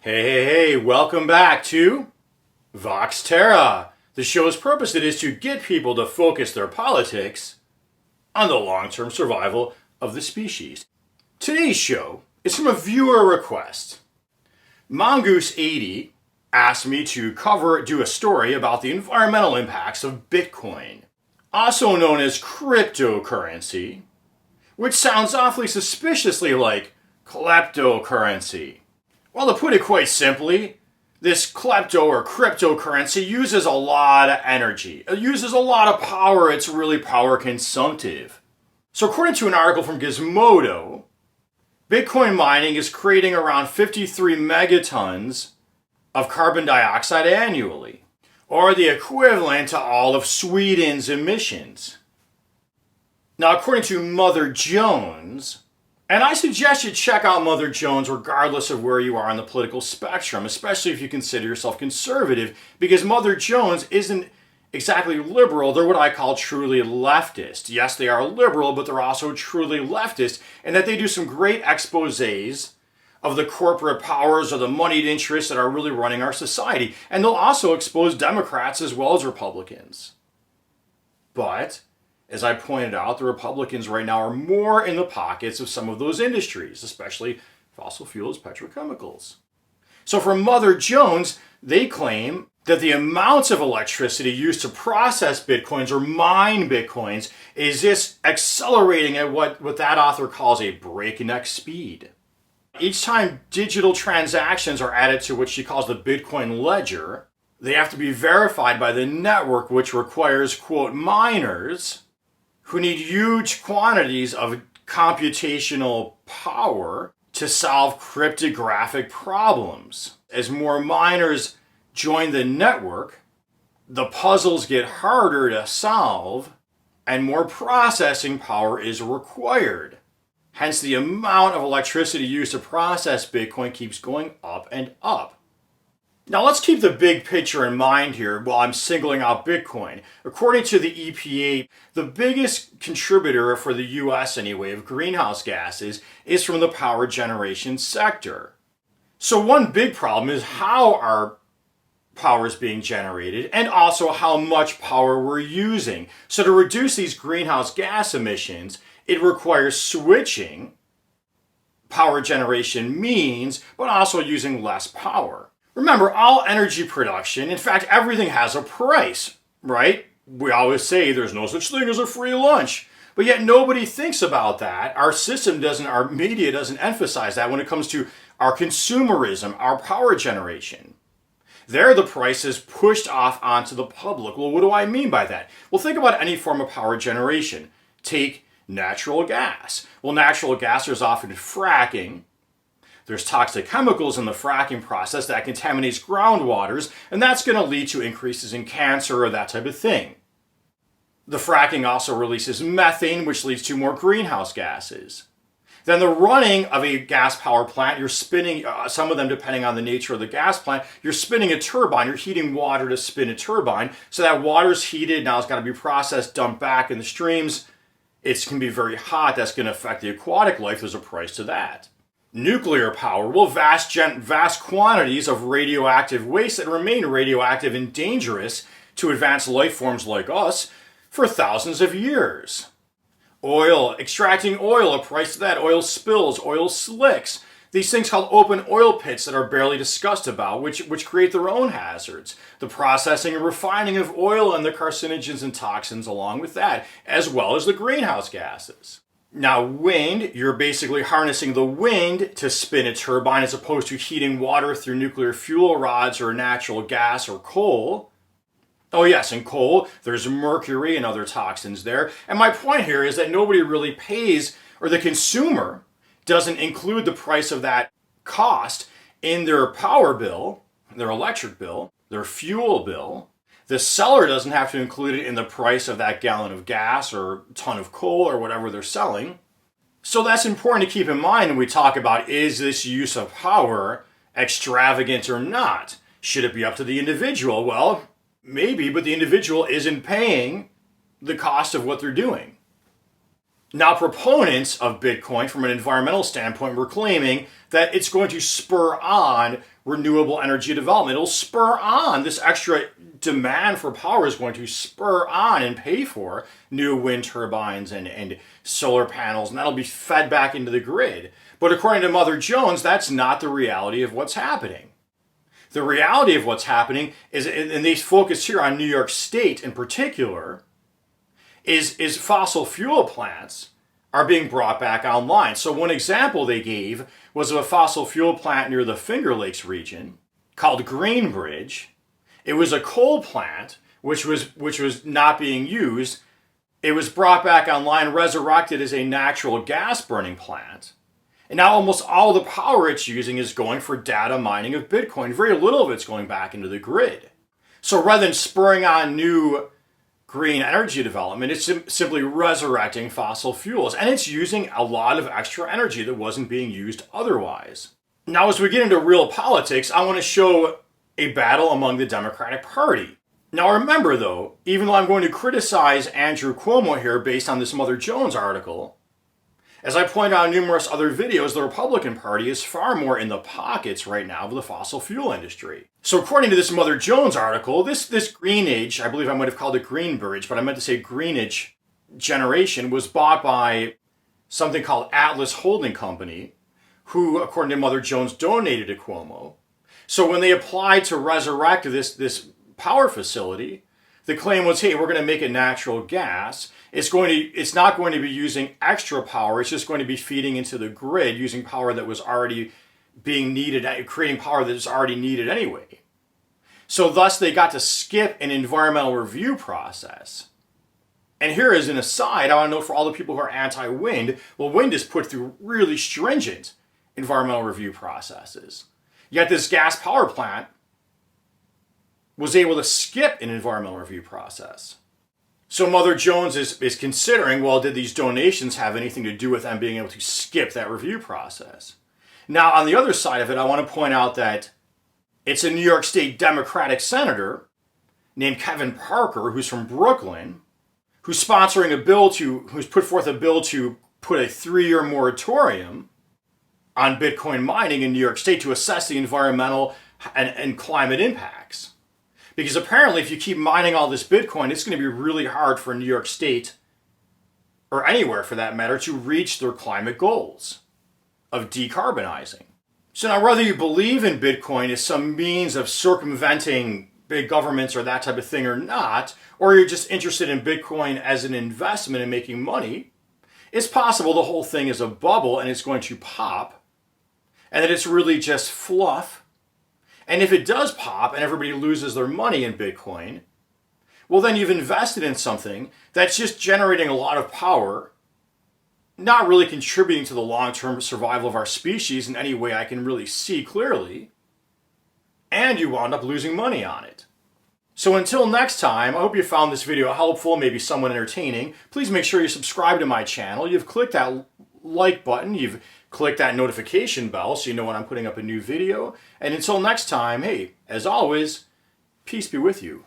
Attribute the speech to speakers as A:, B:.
A: Hey, welcome back to Vox Terra. The show's purpose it is to get people to focus their politics on the long-term survival of the species. Today's show is from a viewer request. Mongoose80 asked me to do a story about the environmental impacts of Bitcoin, also known as cryptocurrency, which sounds awfully suspiciously like kleptocurrency. Well, to put it quite simply, this klepto or cryptocurrency uses a lot of energy. It uses a lot of power. It's really power consumptive. So according to an article from Gizmodo, Bitcoin mining is creating around 53 megatons of carbon dioxide annually, or the equivalent to all of Sweden's emissions. Now, according to Mother Jones, and I suggest you check out Mother Jones regardless of where you are on the political spectrum, especially if you consider yourself conservative, because Mother Jones isn't exactly liberal. They're what I call truly leftist. Yes, they are liberal, but they're also truly leftist, and that they do some great exposés of the corporate powers or the moneyed interests that are really running our society. And they'll also expose Democrats as well as Republicans. But as I pointed out, the Republicans right now are more in the pockets of some of those industries, especially fossil fuels, petrochemicals. So for Mother Jones, they claim that the amounts of electricity used to process bitcoins or mine bitcoins is just accelerating at what that author calls a breakneck speed. Each time digital transactions are added to what she calls the Bitcoin ledger, they have to be verified by the network, which requires, quote, miners who need huge quantities of computational power to solve cryptographic problems. As more miners join the network, the puzzles get harder to solve and more processing power is required. Hence, the amount of electricity used to process Bitcoin keeps going up and up. Now let's keep the big picture in mind here while I'm singling out Bitcoin. According to the EPA, the biggest contributor for the US anyway of greenhouse gases is from the power generation sector. So one big problem is how our power is being generated and also how much power we're using. So to reduce these greenhouse gas emissions, it requires switching power generation means, but also using less power. Remember, all energy production, in fact, everything has a price, right? We always say there's no such thing as a free lunch, but yet nobody thinks about that. Our media doesn't emphasize that when it comes to our consumerism, our power generation. There, the price is pushed off onto the public. Well, what do I mean by that? Well, think about any form of power generation. Take natural gas. Well, natural gas is often fracking. There's toxic chemicals in the fracking process that contaminates groundwaters, and that's going to lead to increases in cancer or that type of thing. The fracking also releases methane, which leads to more greenhouse gases. Then the running of a gas power plant, you're spinning, some of them depending on the nature of the gas plant, you're spinning a turbine, you're heating water to spin a turbine, so that water's heated, now it's got to be processed, dumped back in the streams. It can be very hot, that's going to affect the aquatic life, there's a price to that. Nuclear power, well, vast quantities of radioactive waste that remain radioactive and dangerous to advanced life forms like us for thousands of years. Oil, extracting oil, a price to that. Oil spills, oil slicks. These things called open oil pits that are barely discussed about, which create their own hazards. The processing and refining of oil and the carcinogens and toxins along with that, as well as the greenhouse gases. Now, wind, you're basically harnessing the wind to spin a turbine as opposed to heating water through nuclear fuel rods or natural gas or coal. Oh yes, in coal, there's mercury and other toxins there. And my point here is that nobody really pays, or the consumer doesn't include the price of that cost in their power bill, their electric bill, their fuel bill. The seller doesn't have to include it in the price of that gallon of gas or ton of coal or whatever they're selling. So that's important to keep in mind when we talk about, is this use of power extravagant or not? Should it be up to the individual? Well, maybe, but the individual isn't paying the cost of what they're doing. Now, proponents of Bitcoin from an environmental standpoint were claiming that it's going to spur on renewable energy development. It'll spur on this extra demand for power is going to spur on and pay for new wind turbines and solar panels, and that'll be fed back into the grid. But according to Mother Jones, that's not the reality of what's happening. The reality of what's happening is, and they focus here on New York State in particular, is fossil fuel plants are being brought back online. So one example they gave was of a fossil fuel plant near the Finger Lakes region called Greenbridge. It was a coal plant which was not being used. It was brought back online, resurrected as a natural gas burning plant. And now almost all the power it's using is going for data mining of Bitcoin. Very little of it's going back into the grid. So rather than spurring on new green energy development, it's simply resurrecting fossil fuels. And it's using a lot of extra energy that wasn't being used otherwise. Now, as we get into real politics, I want to show a battle among the Democratic Party. Now, remember, though, even though I'm going to criticize Andrew Cuomo here based on this Mother Jones article, as I point out in numerous other videos, the Republican Party is far more in the pockets right now of the fossil fuel industry. So according to this Mother Jones article, this Greenage, I believe I might have called it Greenbridge, but I meant to say Greenage generation, was bought by something called Atlas Holding Company, who, according to Mother Jones, donated to Cuomo. So when they applied to resurrect this power facility, the claim was, hey, we're going to make it natural gas. It's not going to be using extra power. It's just going to be feeding into the grid using power that was already being needed, creating power that is already needed anyway. So thus they got to skip an environmental review process. And here is an aside, I want to know for all the people who are anti-wind, well, wind is put through really stringent environmental review processes. Yet this gas power plant was able to skip an environmental review process. So Mother Jones is considering, well, did these donations have anything to do with them being able to skip that review process? Now, on the other side of it, I want to point out that it's a New York State Democratic senator named Kevin Parker, who's from Brooklyn, who's sponsoring who's put forth a bill to put a 3-year moratorium on Bitcoin mining in New York State to assess the environmental and climate impacts. Because apparently if you keep mining all this Bitcoin, it's going to be really hard for New York State, or anywhere for that matter, to reach their climate goals of decarbonizing. So now whether you believe in Bitcoin as some means of circumventing big governments or that type of thing or not, or you're just interested in Bitcoin as an investment in making money, it's possible the whole thing is a bubble and it's going to pop, and that it's really just fluff. And if it does pop and everybody loses their money in Bitcoin, well, then you've invested in something that's just generating a lot of power, not really contributing to the long-term survival of our species in any way I can really see clearly, and you wound up losing money on it. So until next time, I hope you found this video helpful, maybe somewhat entertaining. Please make sure you subscribe to my channel. You've clicked that like button, you've clicked that notification bell so you know when I'm putting up a new video. And until next time, hey, as always, peace be with you.